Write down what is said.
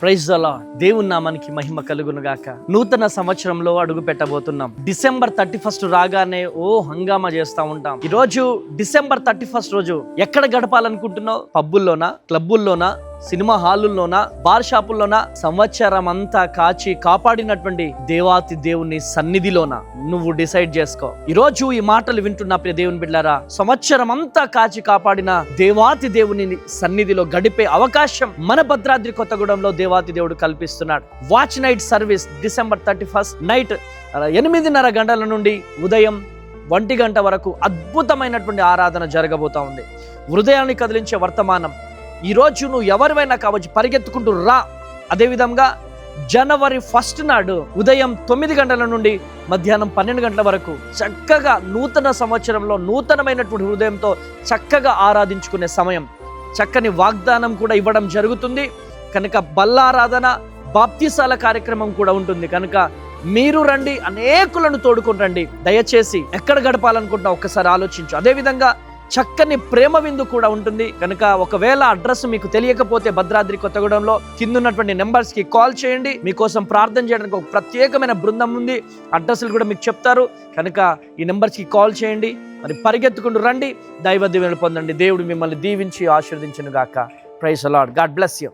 Praise the lord. దేవుని నామానికి మహిమ కలుగును గాక. నూతన సంవత్సరంలో అడుగు పెట్టబోతున్నాం. డిసెంబర్ 31 రాగానే హంగామా చేస్తా ఉంటాం. ఈ రోజు డిసెంబర్ 31 రోజు ఎక్కడ గడపాలనుకుంటున్నావు? పబ్బుల్లోనా, క్లబ్బుల్లోనా, సినిమా హాలుల్లోనా, బార్ షాపుల్లోనా? సంవత్సరం అంతా కాచి కాపాడినటువంటి దేవాతి దేవుని సన్నిధిలోనా? నువ్వు డిసైడ్ చేసుకో. ఈ రోజు ఈ మాటలు వింటున్న ప్రియ దేవుని బిడ్డలారా, సంవత్సరం అంతా కాచి కాపాడిన దేవాతి దేవుని సన్నిధిలో గడిపే అవకాశం మన భద్రాద్రి కొత్తగూడెంలో దేవాతి దేవుడు కల్పిస్తున్నాడు. Watch night service December 31 night 8:30 గంటల నుండి ఉదయం 1 గంట వరకు అద్భుతమైనటువంటి ఆరాధన జరగబోతా ఉంది. హృదయాన్ని కదిలించే వర్తమానం. ఈరోజు నువ్వు ఎవరివైనా కావచ్చు, పరిగెత్తుకుంటూ రా. అదేవిధంగా జనవరి 1 నాడు ఉదయం 9 గంటల నుండి మధ్యాహ్నం 12 గంటల వరకు చక్కగా నూతన సంవత్సరంలో నూతనమైనటువంటి హృదయంతో చక్కగా ఆరాధించుకునే సమయం. చక్కని వాగ్దానం కూడా ఇవ్వడం జరుగుతుంది కనుక బల్లారాధన, బాప్తిసాల కార్యక్రమం కూడా ఉంటుంది కనుక మీరు రండి, అనేకులను తోడుకొని రండి. దయచేసి ఎక్కడ గడపాలనుకుంటున్నా ఒక్కసారి ఆలోచించు. అదేవిధంగా చక్కని ప్రేమ విందు కూడా ఉంటుంది కనుక ఒకవేళ అడ్రస్ మీకు తెలియకపోతే భద్రాద్రి కొత్తగూడెంలో కింద ఉన్నటువంటి నెంబర్స్కి కాల్ చేయండి. మీకోసం ప్రార్థన చేయడానికి ఒక ప్రత్యేకమైన బృందం ఉంది. అడ్రస్లు కూడా మీకు చెప్తారు కనుక ఈ నెంబర్స్కి కాల్ చేయండి. మరి పరిగెత్తుకుంటూ రండి, దైవ దీవెనలు పొందండి. దేవుడు మిమ్మల్ని దీవించి ఆశీర్వదించును గాక. Praise the Lord. God bless you.